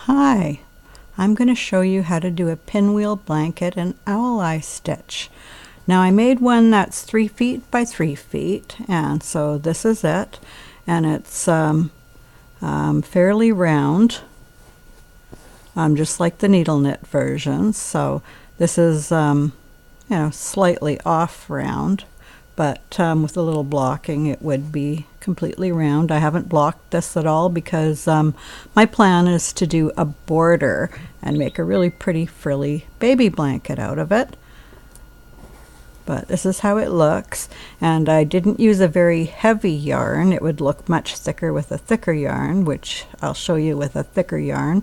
Hi, I'm going to show you how to do a pinwheel blanket and owl eye stitch. Now I made one that's 3 feet by 3 feet, and so this is it, and it's fairly round, just like the needle knit version. So this is slightly off round, but with a little blocking it would be completely round. I haven't blocked this at all because my plan is to do a border and make a really pretty frilly baby blanket out of it. But this is how it looks, and I didn't use a very heavy yarn. It would look much thicker with a thicker yarn, which I'll show you with a thicker yarn,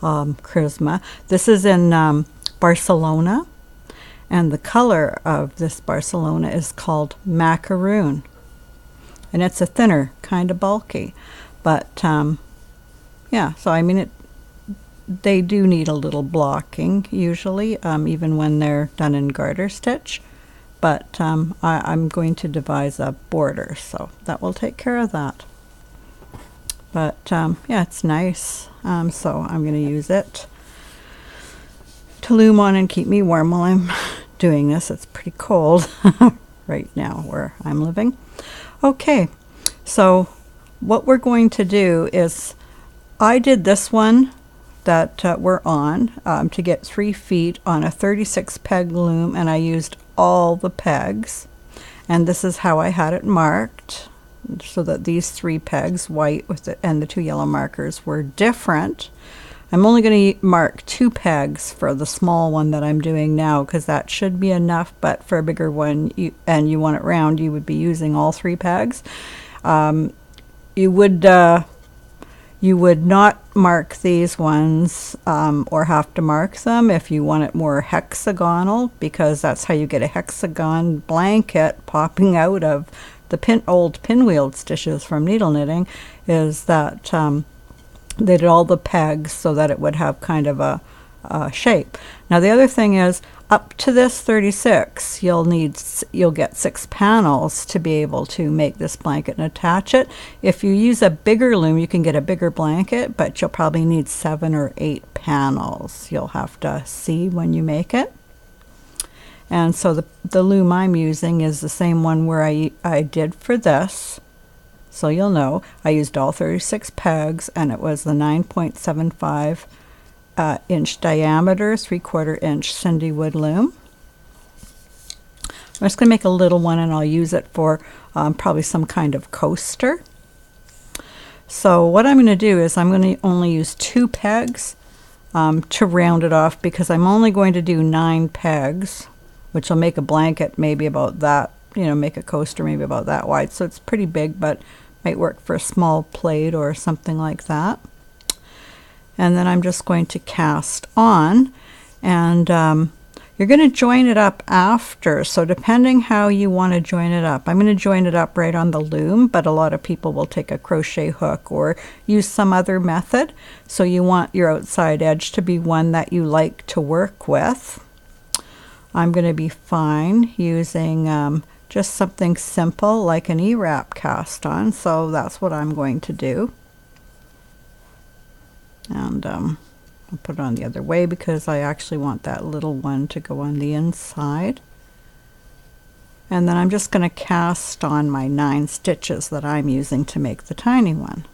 Charisma. This is in Barcelona, and the color of this Barcelona is called macaroon, and it's a thinner, kind of bulky, but yeah, so I mean they do need a little blocking usually, even when they're done in garter stitch, but I'm going to devise a border, so that will take care of that. But yeah, it's nice, so I'm going to use it to loom on and keep me warm while I'm doing this. It's pretty cold right now where I'm living. Okay, so what we're going to do is, I did this one that we're on to get 3 feet on a 36 peg loom, and I used all the pegs, and this is how I had it marked, so that these 3 pegs, white with and the 2 yellow markers, were different. I'm only going to mark 2 pegs for the small one that I'm doing now, because that should be enough, but for a bigger one and you want it round, you would be using all 3 pegs. You would not mark these ones or have to mark them if you want it more hexagonal, because that's how you get a hexagon blanket popping out of the old pinwheel stitches from needle knitting, is that they did all the pegs so that it would have kind of a shape. Now the other thing is, up to this 36, you'll get 6 panels to be able to make this blanket and attach it. If you use a bigger loom, you can get a bigger blanket, but you'll probably need 7 or 8 panels. You'll have to see when you make it. And so the loom I'm using is the same one where I did for this. So you'll know I used all 36 pegs, and it was the 9.75 inch diameter, 3/4 inch Cindy wood loom. I'm just going to make a little one, and I'll use it for probably some kind of coaster. So what I'm going to do is I'm going to only use 2 pegs to round it off, because I'm only going to do 9 pegs, which will make a blanket maybe about that, make a coaster maybe about that wide. So it's pretty big, but might work for a small plate or something like that. And then I'm just going to cast on, and you're going to join it up after. So depending how you want to join it up, I'm going to join it up right on the loom, but a lot of people will take a crochet hook or use some other method. So you want your outside edge to be one that you like to work with. I'm going to be fine using just something simple like an E-wrap cast on, so that's what I'm going to do. And I'll put it on the other way because I actually want that little one to go on the inside. And then I'm just going to cast on my 9 stitches that I'm using to make the tiny one.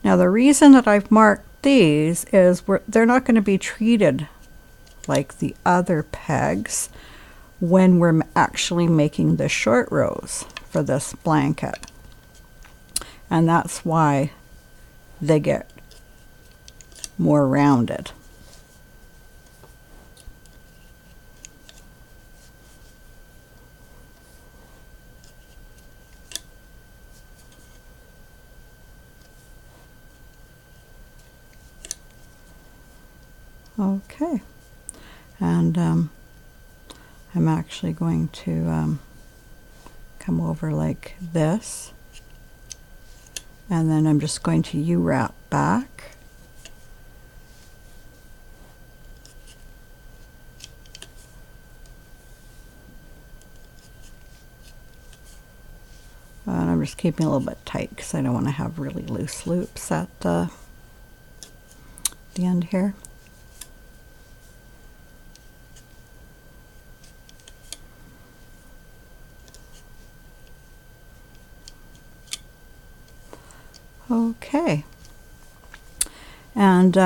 Now the reason that I've marked these is they're not going to be treated like the other pegs when we're actually making the short rows for this blanket, and that's why they get more rounded. Okay, and I'm actually going to come over like this, and then I'm just going to U-wrap back I'm just keeping a little bit tight because I don't want to have really loose loops at the end here. Okay, and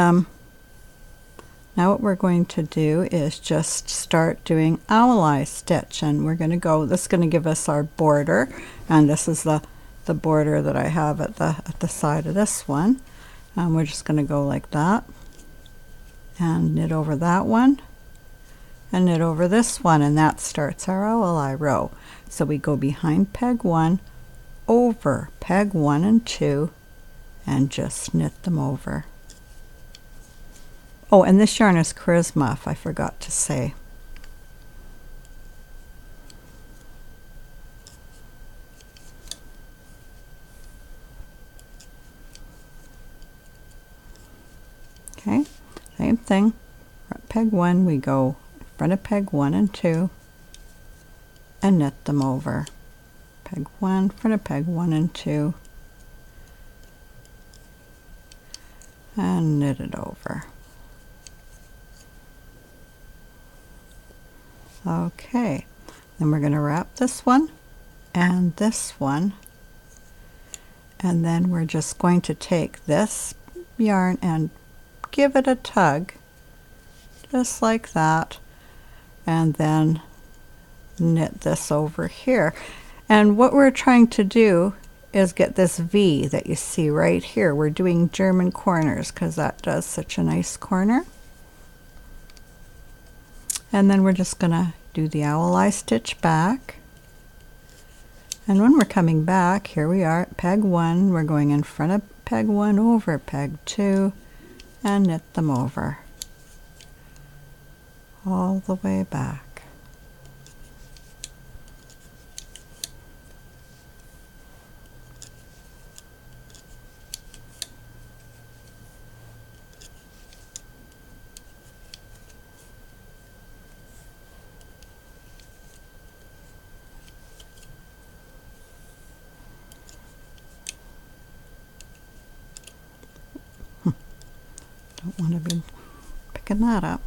now what we're going to do is just start doing owl eye stitch, and we're going to go, this is going to give us our border, and this is the border that I have at the side of this one, and we're just going to go like that and knit over that one and knit over this one, and that starts our owl eye row. So we go behind peg 1, over peg 1 and 2, and just knit them over. Oh, and this yarn is Charisma, if I forgot to say. Okay, same thing. At peg 1, we go in front of peg 1 and 2 and knit them over. Peg 1, front of peg 1 and 2, and knit it over. Okay, then we're going to wrap this one and this one, and then we're just going to take this yarn and give it a tug, just like that, and then knit this over here. And what we're trying to do is get this V that you see right here. We're doing German corners because that does such a nice corner. And then we're just going to do the owl eye stitch back. And when we're coming back, here we are at peg 1. We're going in front of peg 1, over peg 2, and knit them over all the way back. Don't want to be picking that up.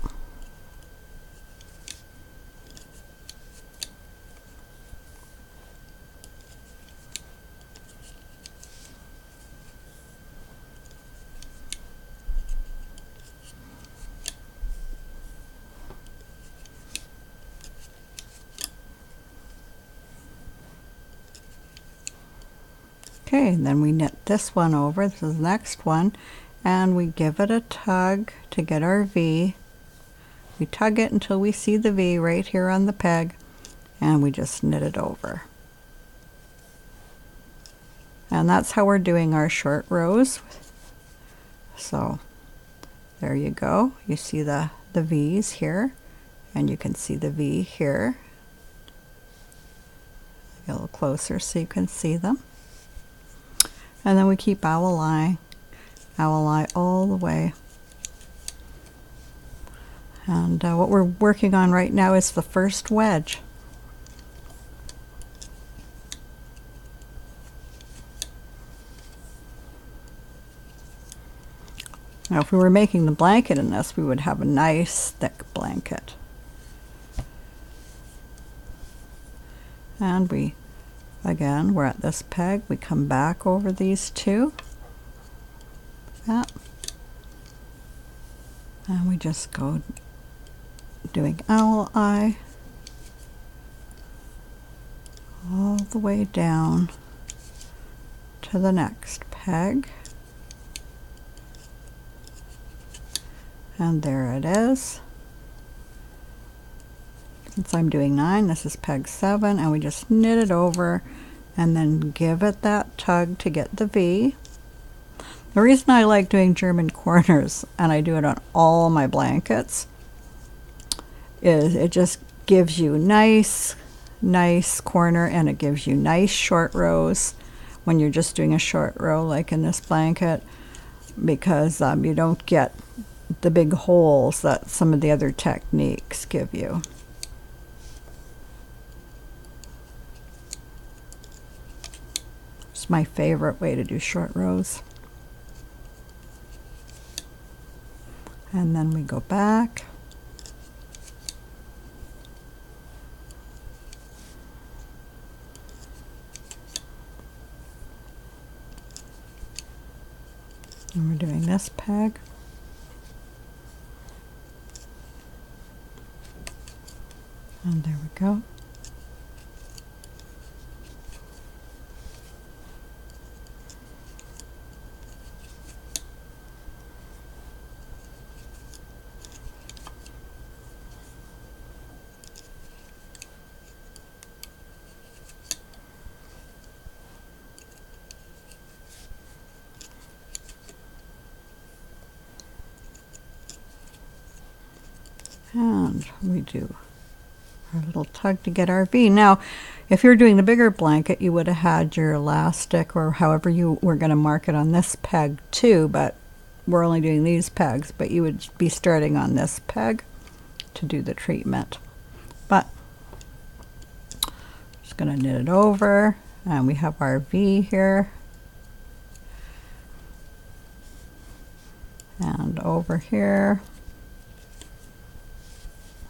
Okay, and then we knit this one over. This is the next one. And we give it a tug to get our V. We tug it until we see the V right here on the peg, and we just knit it over. And that's how we're doing our short rows. So there you go. You see the V's here, and you can see the V here. Get a little closer so you can see them. And then we keep owl eye all the way. And what we're working on right now is the first wedge. Now if we were making the blanket in this, we would have a nice thick blanket. And again, we're at this peg, we come back over these two. That. And we just go doing owl eye all the way down to the next peg. And there it is. Since I'm doing 9, this is peg 7, and we just knit it over and then give it that tug to get the V. The reason I like doing German corners, and I do it on all my blankets, is it just gives you nice corner, and it gives you nice short rows when you're just doing a short row like in this blanket, because you don't get the big holes that some of the other techniques give you. It's my favorite way to do short rows. And then we go back. And we're doing this peg. And there we go. And we do our little tug to get our V. Now, if you're doing the bigger blanket, you would have had your elastic or however you were going to mark it on this peg too, but we're only doing these pegs, but you would be starting on this peg to do the treatment. But just going to knit it over, and we have our V here. And over here.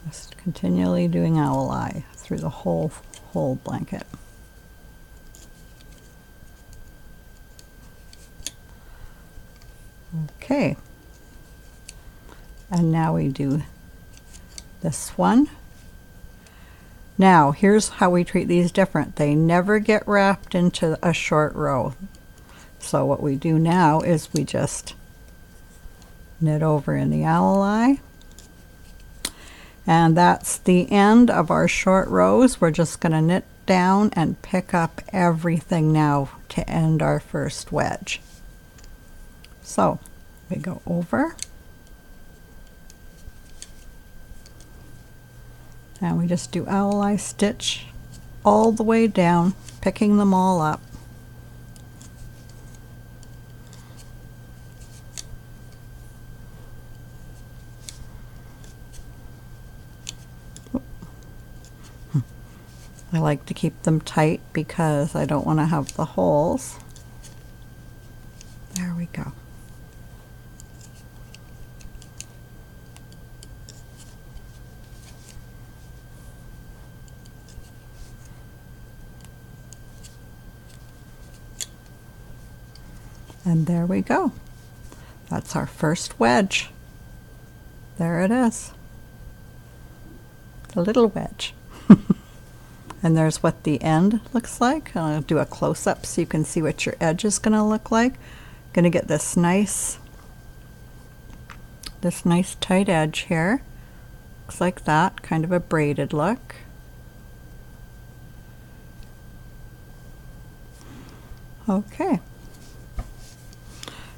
Just continually doing owl eye through the whole blanket. Okay. And now we do this one. Now, here's how we treat these different. They never get wrapped into a short row. So what we do now is we just knit over in the owl eye. And that's the end of our short rows. We're just going to knit down and pick up everything now to end our first wedge. So we go over. And we just do owl eye stitch all the way down, picking them all up. I like to keep them tight because I don't want to have the holes. There we go. And there we go. That's our first wedge. There it is. The little wedge. And there's what the end looks like. I'll do a close-up so you can see what your edge is going to look like. Going to get this nice tight edge here. Looks like that, kind of a braided look. Okay.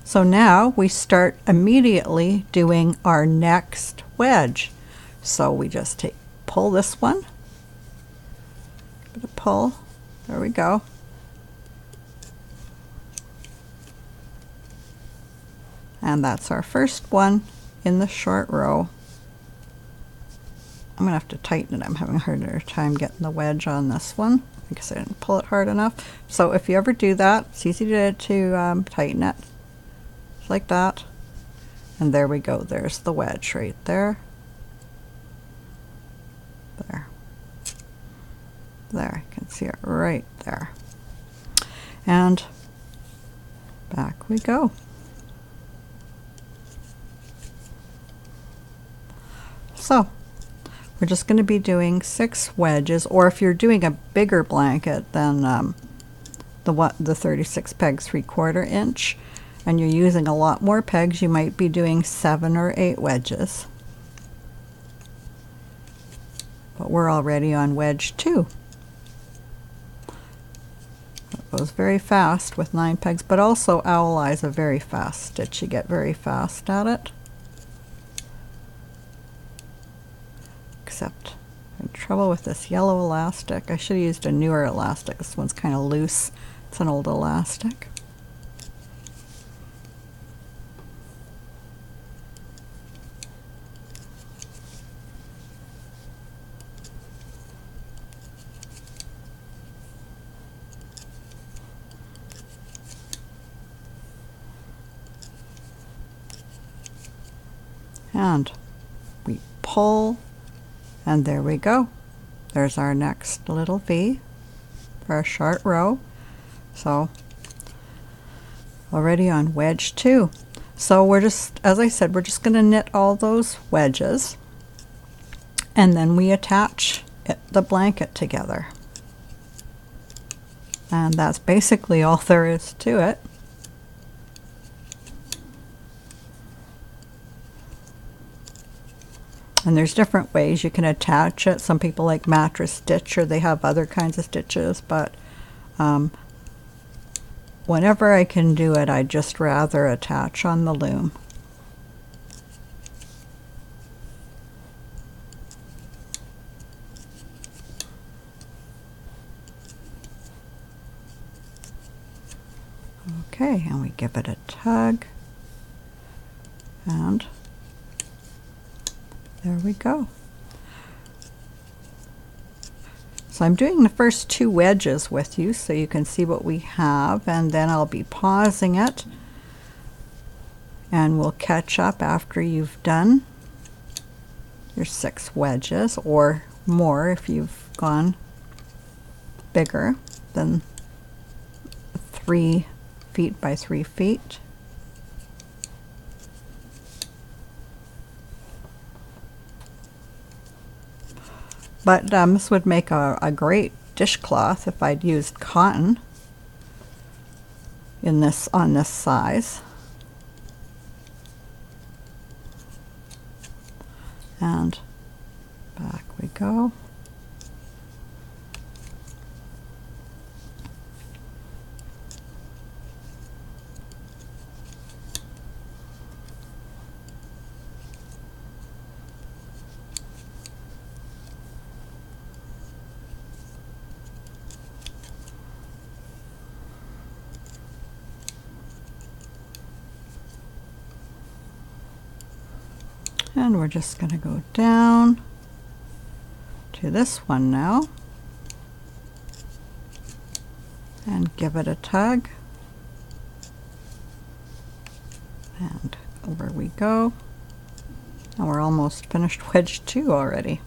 So now we start immediately doing our next wedge. So we just pull this one. Give it a pull. There we go. And that's our first one in the short row. I'm going to have to tighten it. I'm having a harder time getting the wedge on this one because I didn't pull it hard enough. So if you ever do that, it's easy to tighten it. Just like that. And there we go. There's the wedge right there. There. There, you can see it right there. And back we go. So we're just going to be doing 6 wedges, or if you're doing a bigger blanket than the 36 pegs 3/4 inch, and you're using a lot more pegs, you might be doing 7 or 8 wedges. But we're already on wedge 2. It goes very fast with 9 pegs, but also owl eye is a very fast stitch. You get very fast at it. Except I'm in trouble with this yellow elastic. I should have used a newer elastic. This one's kind of loose. It's an old elastic. and we pull, and there we go. There's our next little V for a short row. So already on wedge 2. So we're just, as I said, we're just going to knit all those wedges, and then we attach the blanket together. And that's basically all there is to it. And there's different ways you can attach it. Some people like mattress stitch, or they have other kinds of stitches, but whenever I can do it, I'd just rather attach on the loom. Okay, and we give it a tug, and there we go. So I'm doing the first 2 wedges with you so you can see what we have, and then I'll be pausing it, and we'll catch up after you've done your 6 wedges, or more if you've gone bigger than 3 feet by 3 feet. But this would make a great dishcloth if I'd used cotton in this, on this size. And back we go. And we're just going to go down to this one now and give it a tug, and over we go. And we're almost finished wedge 2 already.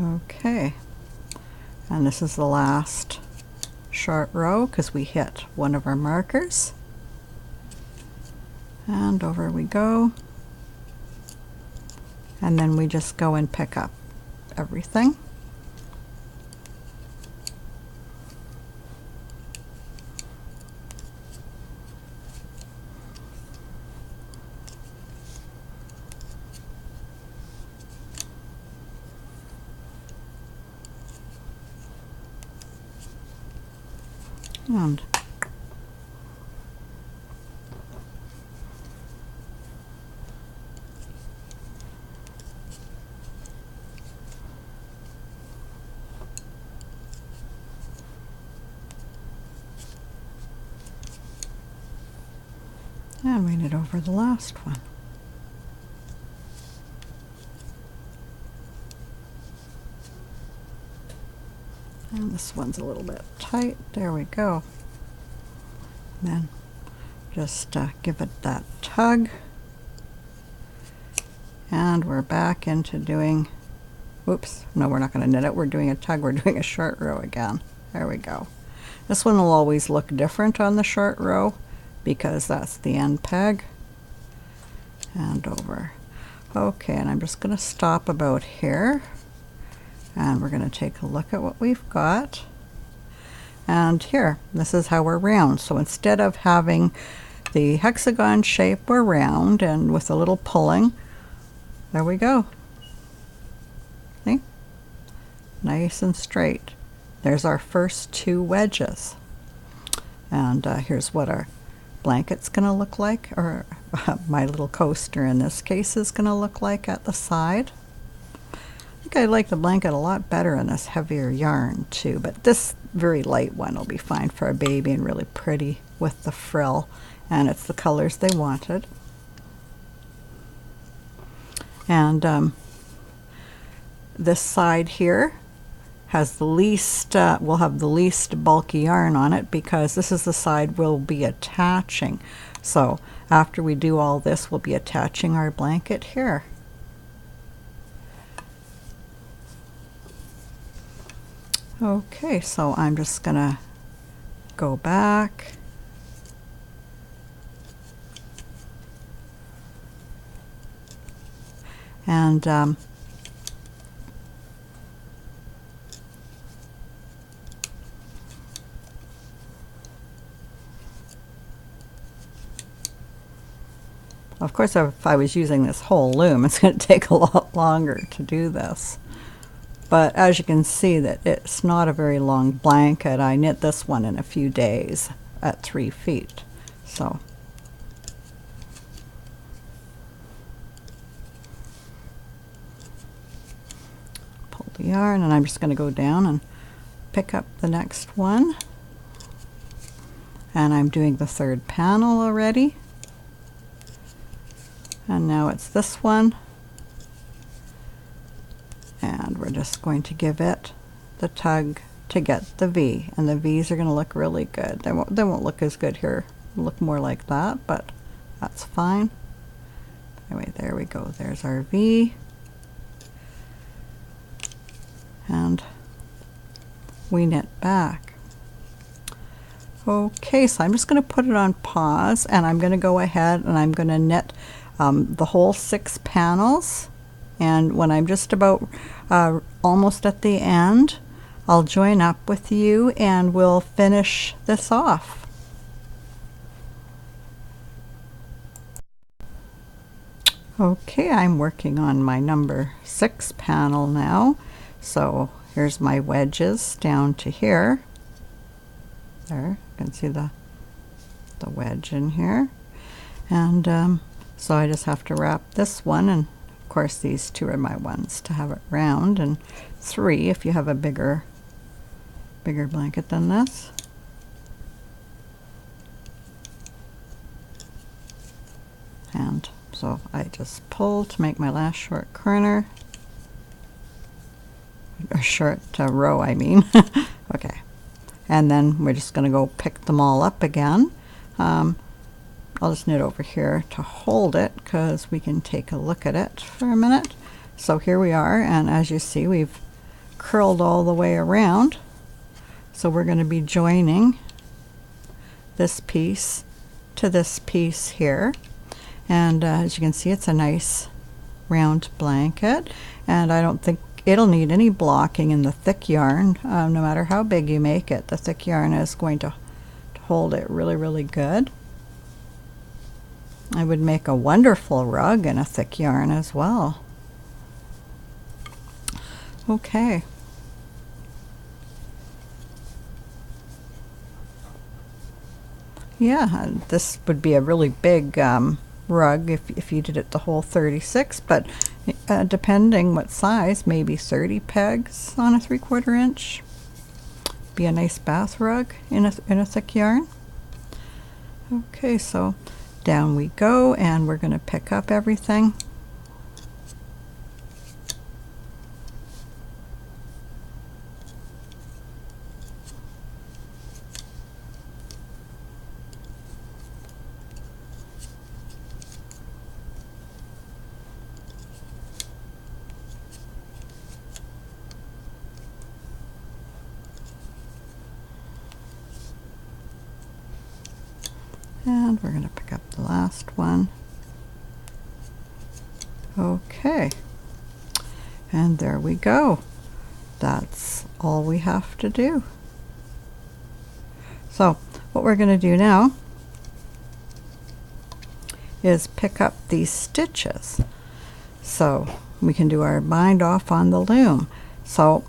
Okay, and this is the last short row because we hit one of our markers, and over we go, and then we just go and pick up everything. And we knit over the last one. And this one's a little bit tight. There we go. And then just give it that tug. And we're back into doing, whoops, no, we're not going to knit it. We're doing a tug. We're doing a short row again. There we go. This one will always look different on the short row because that's the end peg. And over. Okay, and I'm just going to stop about here. And we're going to take a look at what we've got. And here, this is how we're round. So instead of having the hexagon shape, we're round, and with a little pulling, there we go. See? Nice and straight. There's our first 2 wedges. And here's what our blanket's going to look like, or my little coaster in this case is going to look like at the side. I think I like the blanket a lot better in this heavier yarn too, but this very light one will be fine for a baby and really pretty with the frill, and it's the colors they wanted. And this side here has the least, will have the least bulky yarn on it, because this is the side we'll be attaching. So after we do all this, we'll be attaching our blanket here. Okay, so I'm just gonna go back and of course, if I was using this whole loom, it's going to take a lot longer to do this. But as you can see, that it's not a very long blanket. I knit this one in a few days at 3 feet. So pull the yarn, and I'm just going to go down and pick up the next one. And I'm doing the 3rd panel already. And now it's this one. And we're just going to give it the tug to get the V, and the V's are going to look really good. They won't look as good here. They'll look more like that, but that's fine. Anyway, there we go. There's our V, and we knit back. Okay, so I'm just going to put it on pause, and I'm going to go ahead and I'm going to knit the whole 6 panels. And when I'm just about almost at the end, I'll join up with you and we'll finish this off. Okay, I'm working on my number 6 panel now. So here's my wedges down to here. There, you can see the wedge in here. And so I just have to wrap this one, and of course these 2 are my ones to have it round, and 3 if you have a bigger blanket than this. And so I just pull to make my last short corner, or short row I mean. Okay, and then we're just going to go pick them all up again. I'll just knit over here to hold it, because we can take a look at it for a minute. So here we are, and as you see, we've curled all the way around. So we're going to be joining this piece to this piece here. And as you can see, it's a nice round blanket, and I don't think it'll need any blocking in the thick yarn. No matter how big you make it, the thick yarn is going to hold it really, really good. I would make a wonderful rug in a thick yarn as well. Okay. Yeah, this would be a really big rug if you did it the whole 36, but depending what size, maybe 30 pegs on a 3/4 inch. Be a nice bath rug in a thick yarn. Okay, so down we go, and we're going to pick up everything. And we're going to pick up the last one. Okay, and there we go. That's all we have to do. So what we're going to do now is pick up these stitches, so we can do our bind off on the loom. So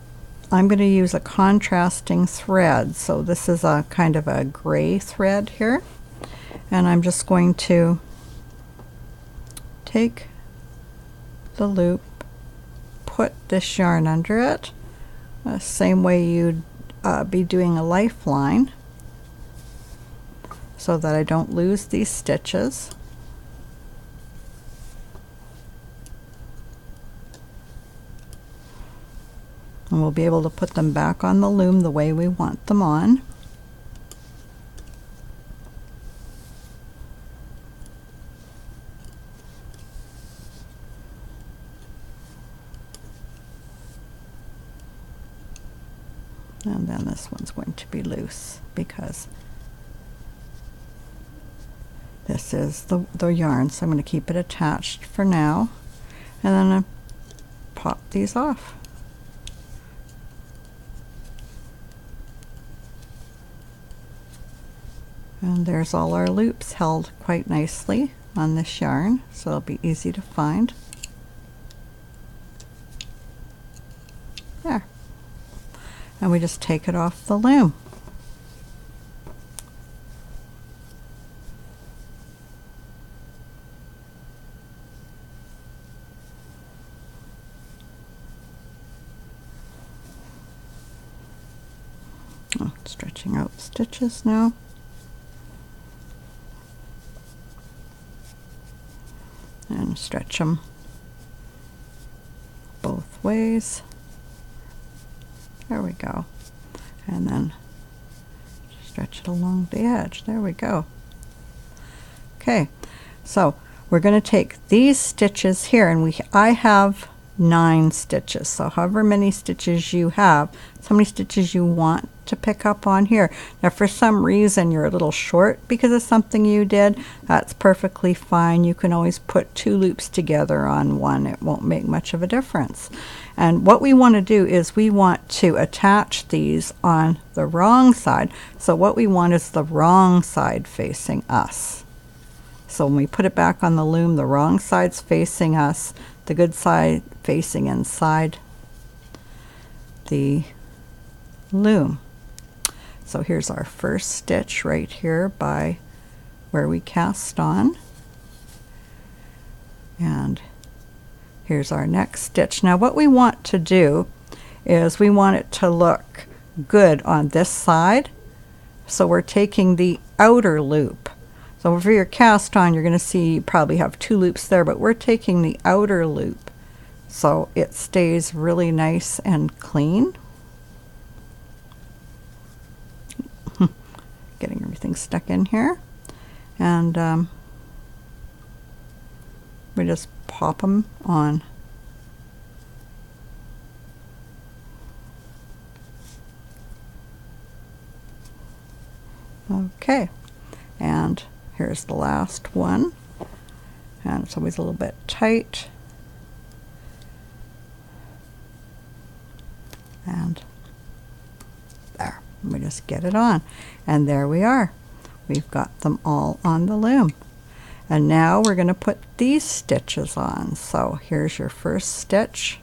I'm going to use a contrasting thread. So this is a kind of a gray thread here. And I'm just going to take the loop, put this yarn under it, same way you'd be doing a lifeline, so that I don't lose these stitches. And we'll be able to put them back on the loom the way we want them on. And then this one's going to be loose because this is the yarn, so I'm going to keep it attached for now. And then I pop these off. And there's all our loops held quite nicely on this yarn, so it'll be easy to find. There. And we just take it off the loom. Oh, stretching out stitches now. And stretch them both ways. There we go. And then stretch it along the edge. There we go. Okay, so we're going to take these stitches here, and I have 9 stitches. So however many stitches you have, how many stitches you want to pick up on here. Now for some reason you're a little short because of something you did, that's perfectly fine. You can always put 2 loops together on one. It won't make much of a difference. And what we want to do is we want to attach these on the wrong side. So what we want is the wrong side facing us. So when we put it back on the loom, the wrong side's facing us, the good side facing inside the loom. So here's our first stitch right here by where we cast on. And here's our next stitch. Now what we want to do is we want it to look good on this side. So we're taking the outer loop. So for your cast on, you're going to see you probably have 2 loops there, but we're taking the outer loop so it stays really nice and clean. Getting everything stuck in here. And we just pop them on. Okay, and here's the last one, and it's always a little bit tight. And there, we just get it on, and there we are. We've got them all on the loom. And now we're going to put these stitches on. So here's your first stitch,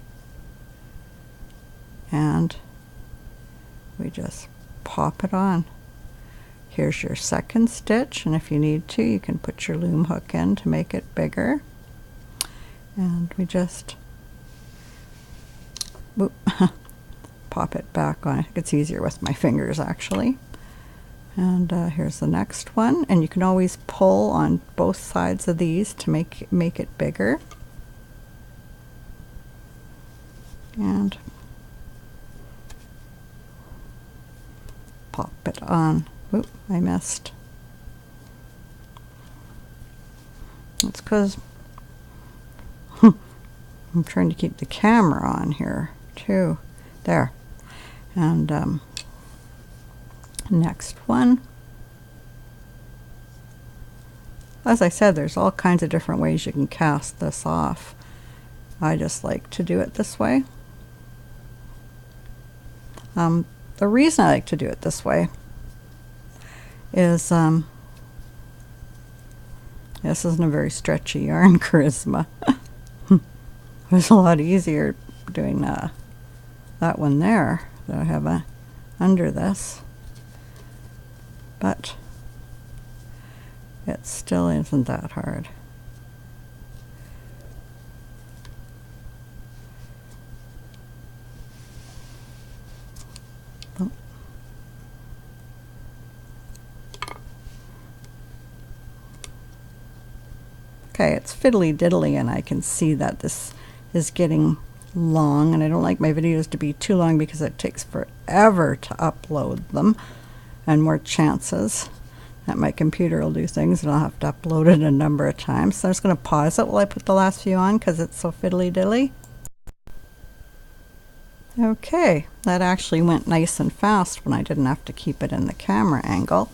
and we just pop it on. Here's your second stitch, and if you need to, you can put your loom hook in to make it bigger. And we just whoop, pop it back on. I think it's easier with my fingers actually. And here's the next one, and you can always pull on both sides of these to make it bigger. And pop it on. Oop, I missed. It's because I'm trying to keep the camera on here too. There. And next one. As I said, there's all kinds of different ways you can cast this off. I just like to do it this way. The reason I like to do it this way is this isn't a very stretchy yarn, Charisma. It was a lot easier doing that one there that I have under this. But it still isn't that hard. Oh. Okay, it's fiddly diddly, and I can see that this is getting long, and I don't like my videos to be too long because it takes forever to upload them, and more chances that my computer will do things and I'll have to upload it a number of times. So I'm just going to pause it while I put the last few on because it's so fiddly-dilly. Okay, that actually went nice and fast when I didn't have to keep it in the camera angle.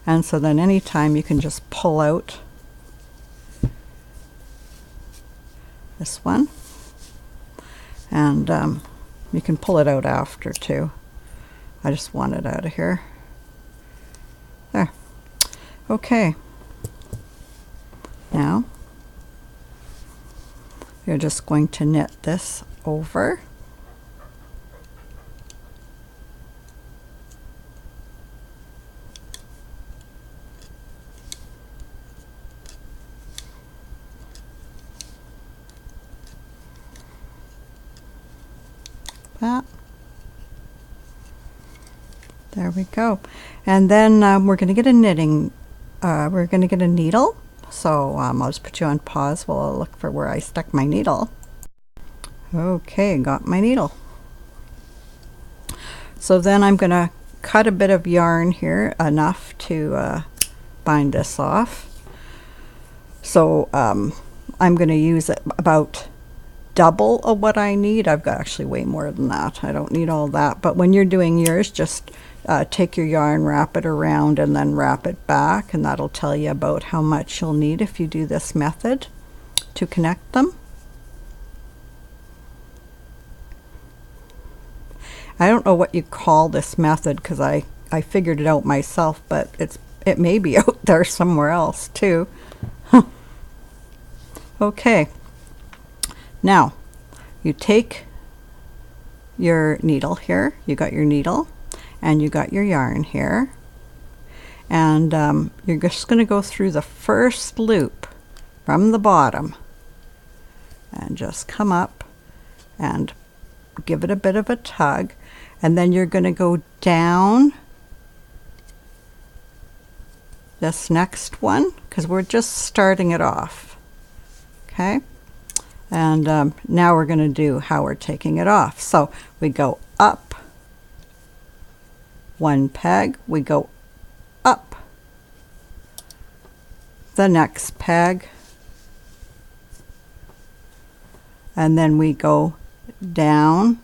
And so then anytime you can just pull out this one, and you can pull it out after too. I just want it out of here. There. Okay. Now you're just going to knit this over. That. There we go. And then we're going to get a knitting, we're going to get a needle. So I'll just put you on pause while I look for where I stuck my needle. Okay, got my needle. So then I'm going to cut a bit of yarn here, enough to bind this off. So I'm going to use about double of what I need. I've got actually way more than that. I don't need all that. But when you're doing yours, just take your yarn, wrap it around, and then wrap it back, and that'll tell you about how much you'll need if you do this method to connect them. I don't know what you call this method because I figured it out myself, but it may be out there somewhere else too. Okay. Now, you take your needle here, you got your needle, and you got your yarn here, and you're just going to go through the first loop from the bottom, and just come up and give it a bit of a tug, and then you're going to go down this next one, because we're just starting it off. Okay? And now we're going to do how we're taking it off. So we go up one peg, we go up the next peg, and then we go down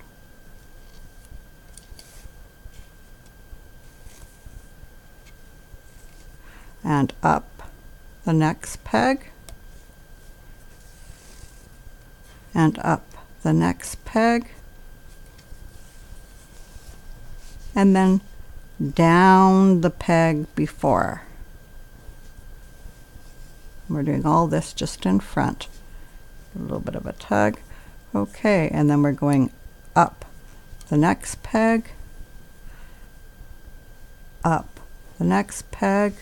and up the next peg, and up the next peg, and then down the peg before. We're doing all this just in front. A little bit of a tug. Okay, and then we're going up the next peg, up the next peg,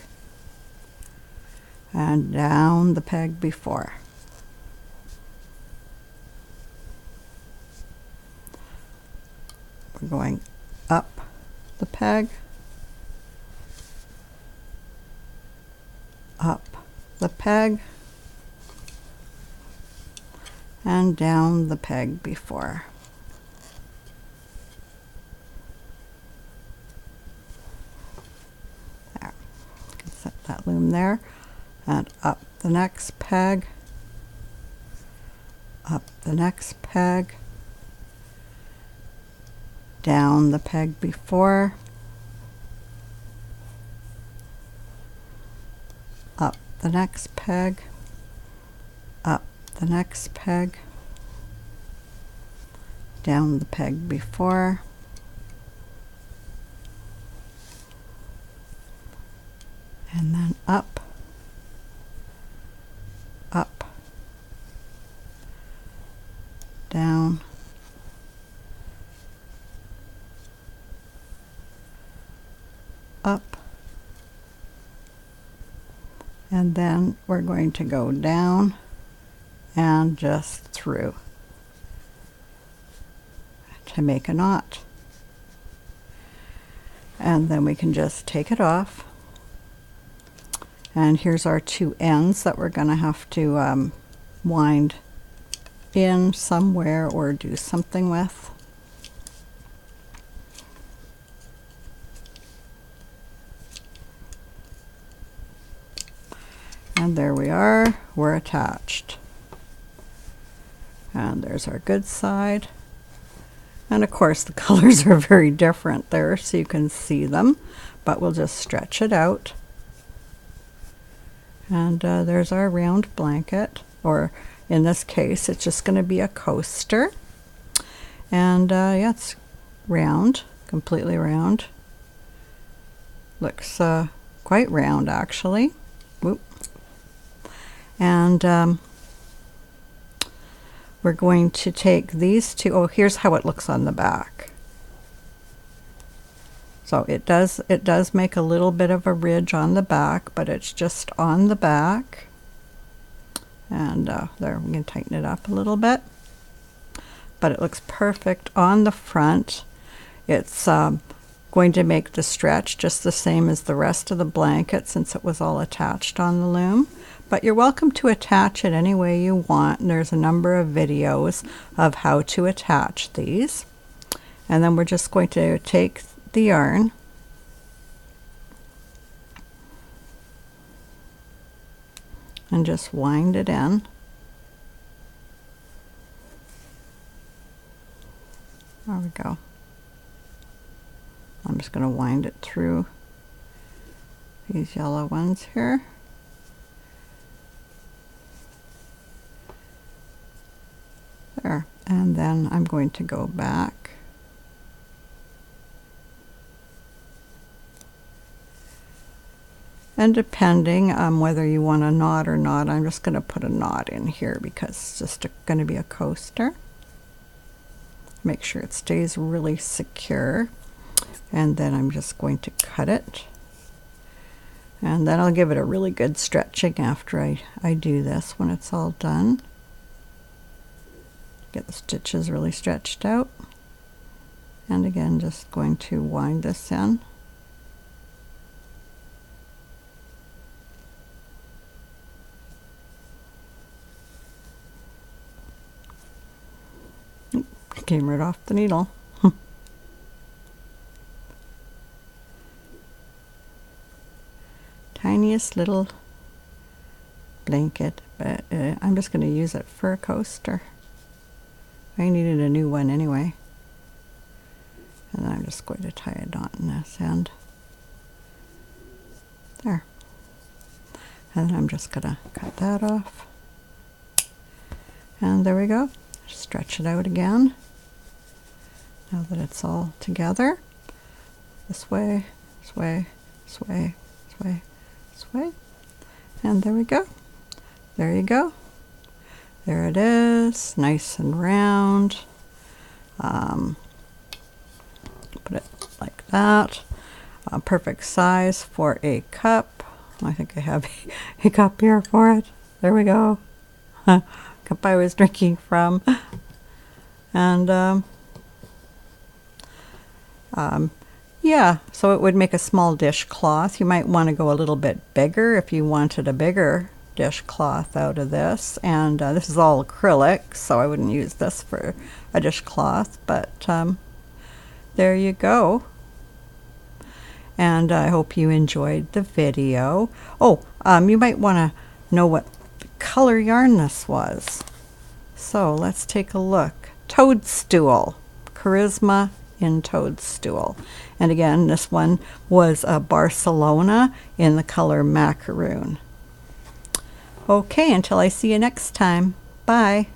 and down the peg before. We're going up the peg, up the peg, and down the peg before. There. Set that loom there, and up the next peg, up the next peg, down the peg before, up the next peg, up the next peg, down the peg before, and then up, up, down, up, and then we're going to go down and just through to make a knot. And then we can just take it off. And here's our two ends that we're going to have to wind in somewhere or do something with. And there we are, we're attached. And there's our good side. And of course the colors are very different there, so you can see them, but we'll just stretch it out. And there's our round blanket, or in this case it's just going to be a coaster. And yeah, it's round, completely round. Looks quite round actually. Whoop. And we're going to take these two. Oh, here's how it looks on the back. So it does make a little bit of a ridge on the back, but it's just on the back. And there, we can tighten it up a little bit. But it looks perfect on the front. It's going to make the stretch just the same as the rest of the blanket since it was all attached on the loom. But you're welcome to attach it any way you want. And there's a number of videos of how to attach these. And then we're just going to take the yarn and just wind it in. There we go. I'm just going to wind it through these yellow ones here. There. And then I'm going to go back and depending on whether you want a knot or not, I'm just going to put a knot in here because it's just going to be a coaster. Make sure it stays really secure. And then I'm just going to cut it. And then I'll give it a really good stretching after I do this when it's all done. Get the stitches really stretched out. And again, just going to wind this in. It came right off the needle. Tiniest little blanket, but I'm just going to use it for a coaster. I needed a new one anyway. And then I'm just going to tie a knot in this end. There. And then I'm just going to cut that off. And there we go. Stretch it out again. Now that it's all together. This way, this way, this way, this way, this way. And there we go. There you go. There it is, nice and round. Put it like that. Perfect size for a cup. I think I have a cup here for it. There we go. Cup I was drinking from. And yeah, so it would make a small dishcloth. You might want to go a little bit bigger if you wanted a bigger dishcloth out of this. And this is all acrylic, so I wouldn't use this for a dishcloth, but there you go. And I hope you enjoyed the video. Oh, you might want to know what color yarn this was. So let's take a look. Toadstool, Charisma in Toadstool. And again, this one was Barcelona in the color macaroon. Okay, until I see you next time. Bye.